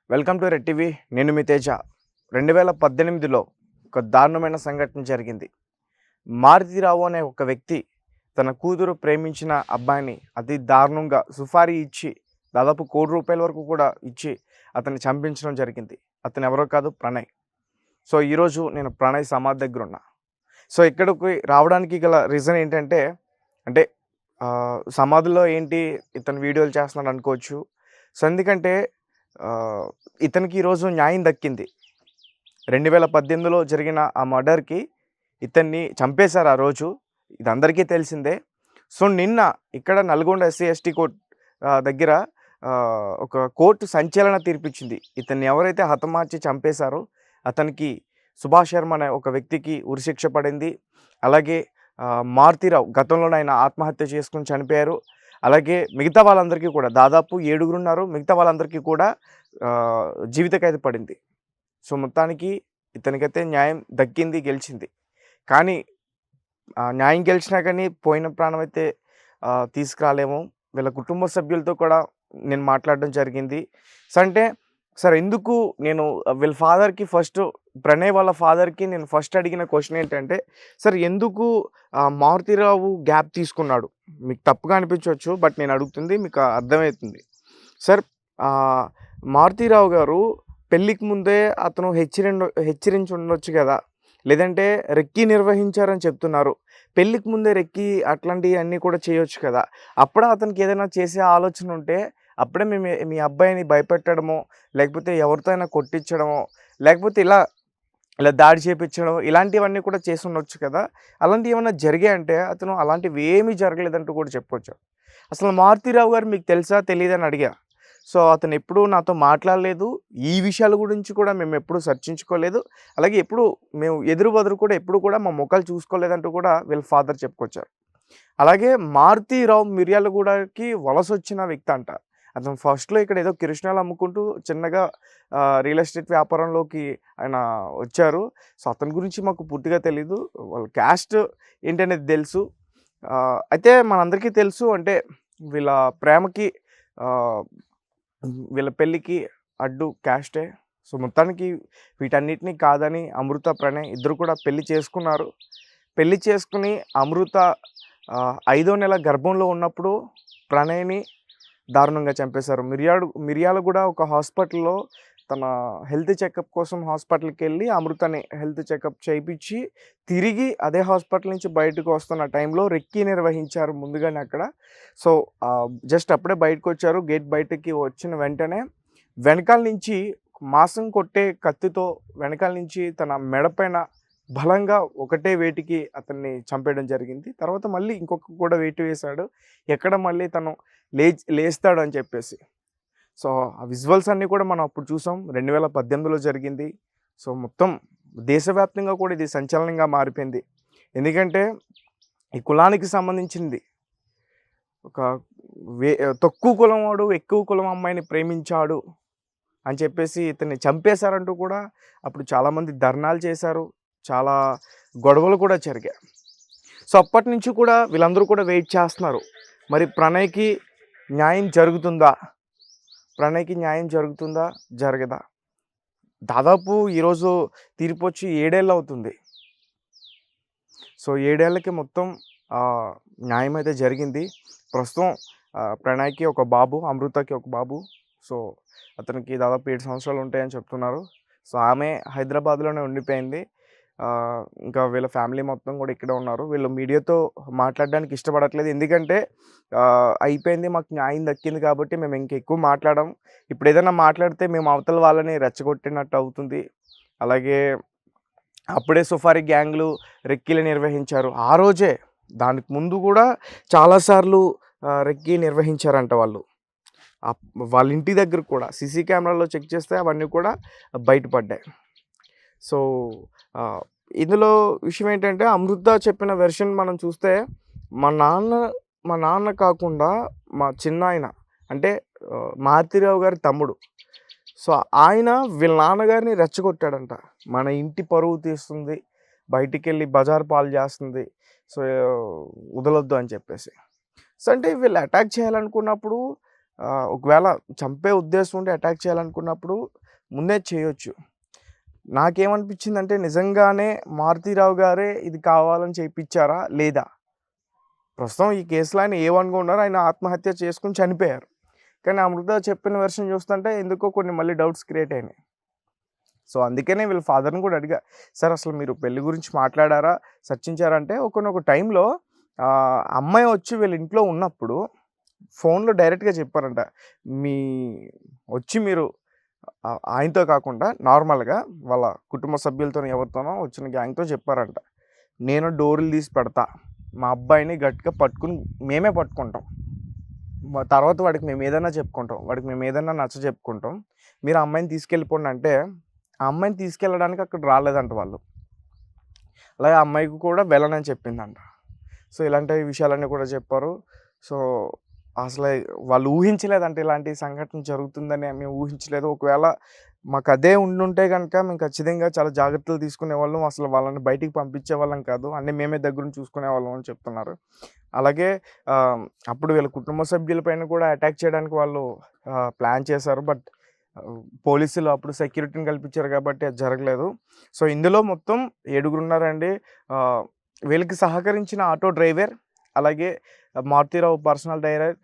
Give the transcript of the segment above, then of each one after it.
Welcome to red TV. నేను మీ తేజ. 2018లో ఒక దారుణమైన సంఘటన జరిగింది. మారుతిరావు అనే ఒక వ్యక్తి తన కూతురు ప్రేమించిన అబ్బాయిని అతి దారుణంగా సుపారీ ఇచ్చి దాదాపు ₹1,00,00,000 వరకు కూడా ఇచ్చి అతన్ని చంపించడం జరిగింది. అతను ఎవరో కాదు, ప్రణయ్. సో ఈరోజు నేను ప్రణయ్ సమాధి దగ్గర ఉన్నా. సో ఇక్కడికి రావడానికి గల రీజన్ ఏంటంటే, అంటే సమాధిలో ఏంటి ఇతను వీడియోలు చేస్తున్నాడు అనుకోవచ్చు. సో ఎందుకంటే ఇతనికి ఈరోజు న్యాయం దక్కింది. 2018లో జరిగిన ఆ మర్డర్‌కి ఇతన్ని చంపేశారు ఆ రోజు. ఇది అందరికీ తెలిసిందే. సో నిన్న ఇక్కడ నల్గొండ ఎస్సీ, ఎస్టీ దగ్గర ఒక కోర్టు సంచలన తీర్పిచ్చింది. ఇతన్ని ఎవరైతే హతమార్చి చంపేశారో అతనికి సుభాష్ శర్మ అనే ఒక వ్యక్తికి ఉరిశిక్ష పడింది. అలాగే మారుతీరావు గతంలోనే ఆయన ఆత్మహత్య చేసుకొని చనిపోయారు. అలాగే మిగతా వాళ్ళందరికీ కూడా దాదాపు 7 ఉన్నారు. మిగతా వాళ్ళందరికీ కూడా జీవిత ఖైదు పడింది. సో మొత్తానికి ఇతనికైతే న్యాయం దక్కింది, గెలిచింది. కానీ న్యాయం గెలిచినా కానీ పోయిన ప్రాణం అయితే తీసుకురాలేము. వీళ్ళ కుటుంబ సభ్యులతో కూడా నేను మాట్లాడడం జరిగింది. సో అంటే సార్ ఎందుకు నేను వీళ్ళ ఫాదర్‌కి ప్రణయ్ వాళ్ళ ఫాదర్‌కి నేను ఫస్ట్ అడిగిన క్వశ్చన్ ఏంటంటే, సార్ ఎందుకు మారుతీరావు గ్యాప్ తీసుకున్నాడు? మీకు తప్పుగా అనిపించవచ్చు, బట్ నేను అడుగుతుంది మీకు అర్థమవుతుంది. సార్ మారుతీరావు గారు పెళ్ళికి ముందే అతను హెచ్చరించి ఉండొచ్చు కదా, లేదంటే రెక్కీ నిర్వహించారని చెప్తున్నారు. పెళ్ళికి ముందే రెక్కీ అట్లాంటివన్నీ కూడా చేయొచ్చు కదా. అప్పుడే అతనికి ఏదైనా చేసే ఆలోచన ఉంటే అప్పుడే మీ అబ్బాయిని భయపెట్టడమో, లేకపోతే ఎవరితో అయినా కొట్టించడమో, లేకపోతే ఇలా దాడి చేపించడం ఇలాంటివన్నీ కూడా చేసి ఉండొచ్చు కదా. అలాంటివి ఏమన్నా జరిగాయంటే అతను అలాంటివి ఏమీ జరగలేదంటూ కూడా చెప్పొచ్చు. అసలు మారుతీరావు గారు మీకు తెలుసా, తెలీదని అడిగా. సో అతను ఎప్పుడూ నాతో మాట్లాడలేదు. ఈ విషయాల గురించి కూడా మేము ఎప్పుడూ చర్చించుకోలేదు. అలాగే మేము ఎదురు బదురు కూడా ఎప్పుడు కూడా మా ముఖాలు చూసుకోలేదంటూ కూడా వీళ్ళ ఫాదర్ చెప్పుకొచ్చారు. అలాగే మారుతీరావు మిర్యాలగూడకి వలసొచ్చిన వ్యక్తి అంట. అతను ఫస్ట్‌లో ఇక్కడ ఏదో కిరసనాయిలు అమ్ముకుంటూ చిన్నగా రియల్ ఎస్టేట్ వ్యాపారంలోకి ఆయన వచ్చారు. సో అతని గురించి మాకు పూర్తిగా తెలీదు. వాళ్ళ క్యాస్ట్ ఏంటనేది తెలుసు. అయితే మనందరికీ తెలుసు, అంటే వీళ్ళ ప్రేమకి వీళ్ళ పెళ్ళికి అడ్డు క్యాస్టే. సో మొత్తానికి వీటన్నిటిని కాదని అమృత, ప్రణయ్ ఇద్దరు కూడా పెళ్లి చేసుకున్నారు. పెళ్లి చేసుకుని అమృత 5వ నెల గర్భంలో ఉన్నప్పుడు ప్రణయ్‌ని దారుణంగా చంపేశారు. మిర్యాలగూడ ఒక హాస్పిటల్‌లో తన హెల్త్ చెకప్ కోసం హాస్పిటల్‌కి వెళ్ళి అమృతని హెల్త్ చెకప్ చేయించి తిరిగి అదే హాస్పిటల్ నుంచి బయటకు వస్తున్న టైంలో రెక్కీ నిర్వహించారు ముందుగానే అక్కడ. సో జస్ట్ అప్పుడే బయటకు వచ్చారు. గేట్ బయటకి వచ్చిన వెంటనే వెనకాల నుంచి మాంసం కొట్టే కత్తితో వెనకాల నుంచి తన మెడపైన బలంగా ఒకటే వేటికి అతన్ని చంపేయడం జరిగింది. తర్వాత మళ్ళీ ఇంకొక కూడా వేటు వేశాడు, ఎక్కడ మళ్ళీ తను లేస్తాడు అని చెప్పేసి. సో ఆ విజువల్స్ అన్నీ కూడా మనం అప్పుడు చూసాం. 2018లో జరిగింది. సో మొత్తం దేశవ్యాప్తంగా కూడా ఇది సంచలనంగా మారిపోయింది. ఎందుకంటే ఈ కులానికి సంబంధించింది. ఒక తక్కువ కులం వాడు ఎక్కువ కులం అమ్మాయిని ప్రేమించాడు అని చెప్పేసి ఇతన్ని చంపేశారంటూ కూడా అప్పుడు చాలామంది ధర్నాలు చేశారు. చాలా గొడవలు కూడా జరిగాయి. సో అప్పటి నుంచి కూడా వీళ్ళందరూ కూడా వెయిట్ చేస్తున్నారు. మరి ప్రణయ్‌కి న్యాయం జరుగుతుందా? ప్రణయ్‌కి న్యాయం జరుగుతుందా? జరగదా? దాదాపు ఈరోజు తీర్పొచ్చి 7 ఏళ్ళు అవుతుంది. సో 7 ఏళ్ళకి మొత్తం న్యాయం అయితే జరిగింది. ప్రస్తుతం ప్రణయ్‌కి ఒక బాబు, అమృతకి ఒక బాబు. సో అతనికి దాదాపు 7 సంవత్సరాలు ఉంటాయని చెప్తున్నారు. సో ఆమె హైదరాబాద్‌లోనే ఉండిపోయింది. ఇంకా వీళ్ళ ఫ్యామిలీ మొత్తం కూడా ఇక్కడే ఉన్నారు. వీళ్ళు మీడియాతో మాట్లాడడానికి ఇష్టపడట్లేదు. ఎందుకంటే అయిపోయింది, మాకు న్యాయం దక్కింది కాబట్టి మేము ఇంకెక్కువ మాట్లాడం. ఇప్పుడు ఏదైనా మాట్లాడితే మేము అవతల వాళ్ళని రెచ్చగొట్టినట్టు అవుతుంది. అలాగే అప్పుడే సుపారీ గ్యాంగ్‌లు రెక్కీలు నిర్వహించారు. ఆ రోజే దానికి ముందు కూడా చాలాసార్లు రెక్కీ నిర్వహించారంట వాళ్ళు. వాళ్ళ ఇంటి దగ్గర కూడా సీసీ కెమెరాలో చెక్ చేస్తే అవన్నీ కూడా బయటపడ్డాయి. సో ఇందులో విషయం ఏంటంటే అమృత చెప్పిన వెర్షన్ మనం చూస్తే మా నాన్న కాకుండా మా చిన్నాయన, అంటే మారుతీరావు గారి తమ్ముడు. సో ఆయన వీళ్ళ నాన్నగారిని రెచ్చగొట్టాడంట. మన ఇంటి పరువు తీస్తుంది, బయటికెళ్ళి బజార్ పాలు చేస్తుంది, సో వదలొద్దు అని చెప్పేసి. సో అంటే వీళ్ళు అటాక్ చేయాలనుకున్నప్పుడు ఒకవేళ చంపే ఉద్దేశం ఉండి అటాక్ చేయాలనుకున్నప్పుడు ముందే చేయొచ్చు. నాకేమనిపించిందంటే నిజంగానే మారుతీరావు గారే ఇది కావాలని చేపిచ్చారా? లేదా? ప్రస్తుతం ఈ కేసులో ఆయన ఏ1గా ఉన్నారు. ఆయన ఆత్మహత్య చేసుకొని చనిపోయారు. కానీ అమృత చెప్పిన వెర్షన్ చూస్తుంటే ఎందుకో కొన్ని మళ్ళీ డౌట్స్ క్రియేట్ అయినాయి. సో, అందుకనే వీళ్ళ ఫాదర్‌ని కూడా అడిగా. సార్ అసలు మీరు పెళ్లి గురించి మాట్లాడారా? చర్చించారా? అంటే ఒకానొక టైంలో అమ్మాయి వచ్చి వీళ్ళ ఇంట్లో ఉన్నప్పుడు ఫోన్‌లో డైరెక్ట్‌గా చెప్పారంట. మీ వచ్చి మీరు ఆయనతో కాకుండా నార్మల్‌గా వాళ్ళ కుటుంబ సభ్యులతోనో ఎవరితోనో వచ్చిన గ్యాంగ్‌తో చెప్పారంట. నేను డోర్లు తీసి పెడతా. మా అబ్బాయిని గట్టిగా పట్టుకొని మేమే పట్టుకుంటాం. తర్వాత వాడికి మేము ఏదైనా చెప్పుకుంటాం. వాడికి మేము ఏదైనా నచ్చజెప్పుకుంటాం. మీరు ఆ అమ్మాయిని తీసుకెళ్ళిపోండి అంటే, ఆ అమ్మాయిని తీసుకెళ్ళడానికి అక్కడ రాలేదంట వాళ్ళు. అలాగే ఆ అమ్మాయికి కూడా వెళ్ళనని చెప్పిందంట. సో, ఇలాంటి విషయాలన్నీ కూడా చెప్పారు. సో, అసలే వాళ్ళు ఊహించలేదంట ఇలాంటి సంఘటన జరుగుతుందని మేము ఊహించలేదు. ఒకవేళ మాకదే ఉండుంటే గనక మేము ఖచ్చితంగా చాలా జాగ్రత్తలు తీసుకునేవాళ్ళం. అసలు వాళ్ళని బయటికి పంపించేవాళ్ళం కాదు. అన్నీ మేమే దగ్గరుండి చూసుకునేవాళ్ళం అని చెప్తున్నారు. అలాగే అప్పుడు వీళ్ళ కుటుంబ సభ్యుల పైన కూడా అటాక్ చేయడానికి వాళ్ళు ప్లాన్ చేశారు. బట్ పోలీసులు అప్పుడు సెక్యూరిటీని కల్పించారు కాబట్టి అది జరగలేదు. సో, ఇందులో మొత్తం 7 ఉన్నారండి. వీళ్ళకి సహకరించిన ఆటో డ్రైవర్, అలాగే Maruthi Rao personal director,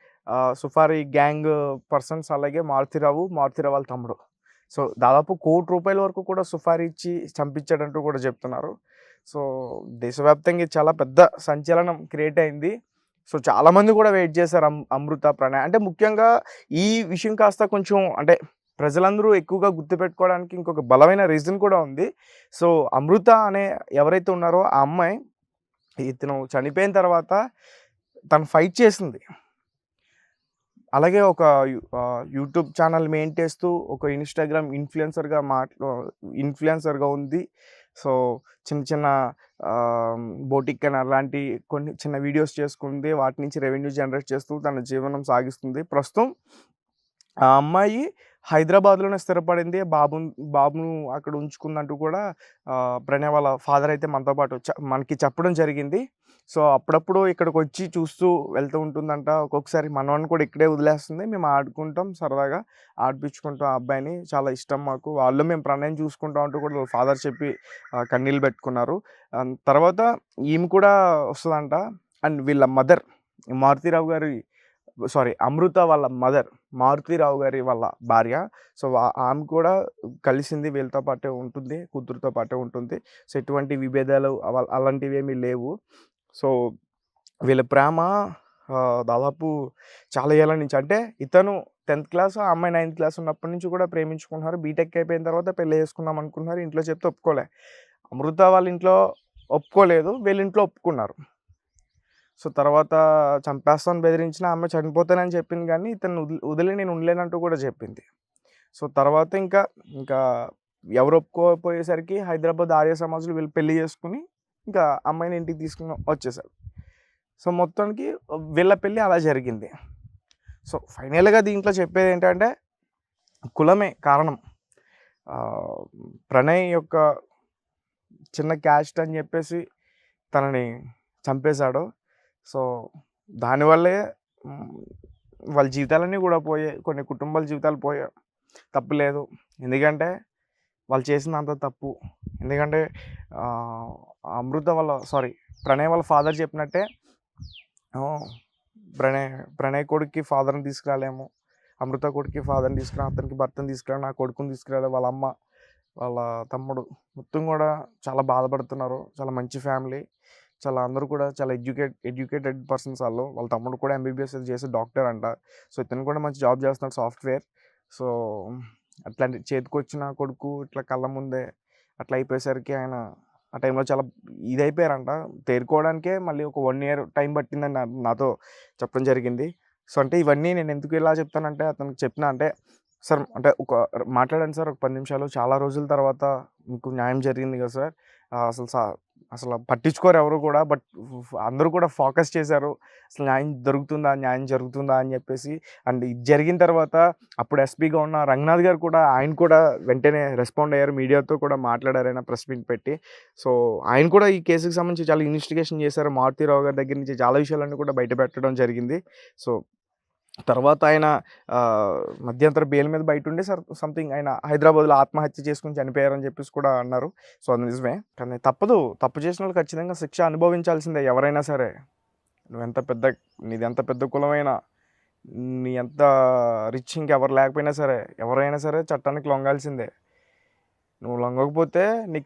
supari gang persons, అలాగే మారుతీరావు వాళ్ళ తమ్ముడు. సో, దాదాపు ₹1,00,00,000 వరకు కూడా సుఫారీ ఇచ్చి చంపించాడంటూ కూడా చెప్తున్నారు. సో, దేశవ్యాప్తంగా ఇది చాలా పెద్ద సంచలనం క్రియేట్ అయింది. సో, చాలామంది కూడా వెయిట్ చేశారు అమృత, ప్రణయ్. అంటే ముఖ్యంగా ఈ విషయం కాస్త కొంచెం అంటే ప్రజలందరూ ఎక్కువగా గుర్తుపెట్టుకోవడానికి ఇంకొక బలమైన రీజన్ కూడా ఉంది. సో, అమృత అనే ఎవరైతే ఉన్నారో ఆ అమ్మాయి ఇతను చనిపోయిన తర్వాత తను ఫైట్ చేసింది. అలాగే ఒక యూట్యూబ్ ఛానల్ మెయింటైన్ చేస్తూ ఒక ఇన్‌స్టాగ్రామ్ ఇన్‌ఫ్లుయెన్సర్‌గా ఉంది. సో, చిన్న చిన్న బోటిక్ అని అలాంటి కొన్ని చిన్న వీడియోస్ చేసుకుంది. వాటి నుంచి రెవెన్యూ జనరేట్ చేస్తూ తన జీవనం సాగిస్తుంది. ప్రస్తుతం ఆ అమ్మాయి హైదరాబాద్‌లోనే స్థిరపడింది. బాబును అక్కడ ఉంచుకుందంటూ కూడా ప్రణయ్ వాళ్ళ ఫాదర్ అయితే మనతో పాటు మనకి చెప్పడం జరిగింది. సో, అప్పుడప్పుడు ఇక్కడికొచ్చి చూస్తూ వెళ్తూ ఉంటుందంట. ఒక్కొక్కసారి మనవాడిని కూడా ఇక్కడే వదిలేస్తుంది. మేము ఆడుకుంటాం సరదాగా. ఆడిపించుకుంటాం ఆ అబ్బాయిని. చాలా ఇష్టం మాకు. మేము ప్రణయ్‌ని చూసుకుంటాం అంటూ కూడా వాళ్ళ ఫాదర్ చెప్పి కన్నీళ్ళు పెట్టుకున్నారు. తర్వాత ఈమె కూడా వస్తదంట. అండ్ వీళ్ళ మదర్ మారుతీరావు గారి అమృత వాళ్ళ మదర్ మారుతీరావు గారి వాళ్ళ భార్య. సో, ఆమె కూడా కలిసింది. వీళ్ళతో పాటే ఉంటుంది. కూతురుతో పాటే ఉంటుంది. సో, ఎటువంటి విభేదాలు అలాంటివేమీ లేవు. సో, వీళ్ళ ప్రేమ దాదాపు చాలా ఏళ్ళ నుంచి, అంటే ఇతను 10th క్లాస్, ఆ అమ్మాయి 9th క్లాస్ ఉన్నప్పటి నుంచి కూడా ప్రేమించుకుంటున్నారు. బీటెక్ అయిపోయిన తర్వాత పెళ్లి చేసుకుందాం అనుకున్నారు. ఇంట్లో చెప్తే ఒప్పుకోలే. అమృత వాళ్ళ ఇంట్లో ఒప్పుకోలేదు. వీళ్ళ ఇంట్లో ఒప్పుకున్నారు. సో, తర్వాత చంపేస్తామని బెదిరించిన ఆమె చనిపోతానని చెప్పింది కానీ ఇతన్ని వదిలి నేను ఉండలేనంటూ కూడా చెప్పింది. సో, తర్వాత ఇంకా ఎవరు ఒప్పుకోకపోయేసరికి హైదరాబాద్ ఆర్య సమాజ్‌లో వీళ్ళు పెళ్లి చేసుకొని ఇంకా అమ్మాయిని ఇంటికి తీసుకొని వచ్చేసారు. సో, మొత్తానికి వీళ్ళ పెళ్లి అలా జరిగింది. సో, ఫైనల్‌గా దీంట్లో చెప్పేదేంటంటే కులమే కారణం. ప్రణయ్ యొక్క చిన్న క్యాస్ట్ అని చెప్పేసి తనని చంపేశాడు. సో, దానివల్లే వాళ్ళ జీవితాలన్నీ కూడా పోయాయి. కొన్ని కుటుంబాల జీవితాలు పోయాయి. తప్పు లేదు. ఎందుకంటే వాళ్ళు చేసిందంత తప్పు. ఎందుకంటే ప్రణయ్ వాళ్ళ ఫాదర్ చెప్పినట్టే ప్రణయ్ కొడుక్కి ఫాదర్‌ని తీసుకురాలేము. అమృత కొడుక్కి ఫాదర్‌ని తీసుకురా, అతనికి భర్తను తీసుకురా, నా కొడుకుని తీసుకురాలే. వాళ్ళ అమ్మ, వాళ్ళ తమ్ముడు మొత్తం కూడా చాలా బాధపడుతున్నారు. చాలా మంచి ఫ్యామిలీ. అందరూ కూడా చాలా ఎడ్యుకేటెడ్ పర్సన్స్ వాళ్ళు. వాళ్ళ తమ్ముడు కూడా ఎంబీబీఎస్ చేసి డాక్టర్ అంట. సో, ఇతను కూడా మంచి జాబ్ చేస్తున్నాడు, సాఫ్ట్‌వేర్. సో, అట్లాంటి చేతికొచ్చిన కొడుకు ఇట్లా కళ్ళ ముందే అట్లా అయిపోయేసరికి ఆయన ఆ టైంలో చాలా ఇదైపోయారంట. తేరుకోవడానికే మళ్ళీ ఒక 1 ఇయర్ టైం పట్టిందని నాతో చెప్పడం జరిగింది. సో, అంటే ఇవన్నీ నేను ఎందుకు ఇలా చెప్తానంటే అతనికి చెప్పిన అంటే, సార్ అంటే మాట్లాడండి సార్ ఒక 10 నిమిషాలు. చాలా రోజుల తర్వాత మీకు న్యాయం జరిగింది కదా సార్. అసలు పట్టించుకోరు ఎవరు కూడా. బట్ అందరూ కూడా ఫోకస్ చేశారు. అసలు న్యాయం జరుగుతుందా అని చెప్పేసి. అండ్ ఇది జరిగిన తర్వాత అప్పుడు ఎస్పీగా ఉన్న రంగనాథ్ గారు కూడా ఆయన కూడా వెంటనే రెస్పాండ్ అయ్యారు. మీడియాతో కూడా మాట్లాడారు ఆయన ప్రెస్ మీట్ పెట్టి. సో, ఆయన కూడా ఈ కేసుకి సంబంధించి చాలా ఇన్వెస్టిగేషన్ చేశారు. మారుతీరావు గారి దగ్గర నుంచి చాలా విషయాలన్నీ కూడా బయట పెట్టడం జరిగింది. సో, తర్వాత ఆయన మధ్యంతర బెయిల్ మీద బయట ఉండి సంథింగ్ ఆయన హైదరాబాద్లో ఆత్మహత్య చేసుకుని చనిపోయారని చెప్పేసి కూడా అన్నారు. సో అది నిజమే. కానీ తప్పదు, తప్పు చేసిన వాళ్ళు ఖచ్చితంగా శిక్ష అనుభవించాల్సిందే ఎవరైనా సరే. నీది ఎంత పెద్ద కులమైనా, నీ ఎంత రిచ్ ఇంకెవరు లేకపోయినా సరే, ఎవరైనా సరే చట్టానికి లొంగాల్సిందే. నువ్వు లొంగకపోతే నీ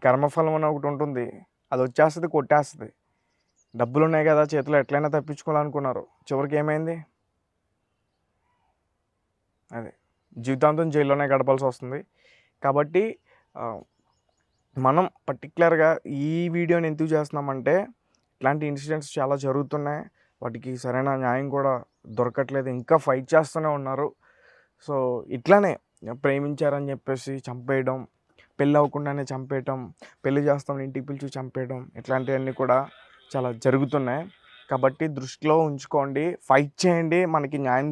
కర్మఫలం అని ఒకటి ఉంటుంది, అది వచ్చేస్తుంది, కొట్టేస్తుంది. డబ్బులు ఉన్నాయి కదా చేతిలో, ఎట్లయినా తప్పించుకోవాలనుకున్నారు, చివరికి ఏమైంది? అదే జీవితాంతం జైల్లోనే గడపాల్సి వస్తుంది. కాబట్టి మనం పర్టికులర్గా ఈ వీడియోని ఎందుకు చేస్తున్నామంటే, ఇట్లాంటి ఇన్సిడెంట్స్ చాలా జరుగుతున్నాయి, వాటికి సరైన న్యాయం కూడా దొరకట్లేదు, ఇంకా ఫైట్ చేస్తూనే ఉన్నారు. సో ఇట్లానే ప్రేమించారని చెప్పేసి చంపేయడం, పెళ్ళి అవ్వకుండానే చంపేయటం, పెళ్లి చేస్తాం ఇంటికి పిలిచి చంపేయడం, ఇట్లాంటివన్నీ కూడా చాలా జరుగుతున్నాయి. కాబట్టి దృష్టిలో ఉంచుకోండి, ఫైట్ చేయండి, మనకి న్యాయం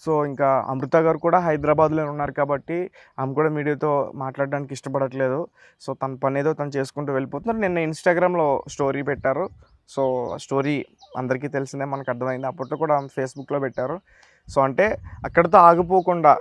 సో ఇంకా అమృత గారు కూడా హైదరాబాద్లో ఉన్నారు కాబట్టి ఆమె కూడా మీడియాతో మాట్లాడడానికి ఇష్టపడట్లేదు. సో తన పని ఏదో తను చేసుకుంటూ వెళ్ళిపోతున్నారు. నిన్న ఇన్స్టాగ్రామ్లో స్టోరీ పెట్టారు. సో స్టోరీ అందరికీ తెలిసిందే, మనకు అర్థమైంది. అప్పట్లో కూడా ఆమె ఫేస్బుక్లో పెట్టారు. సో అంటే అక్కడితో ఆగిపోకుండా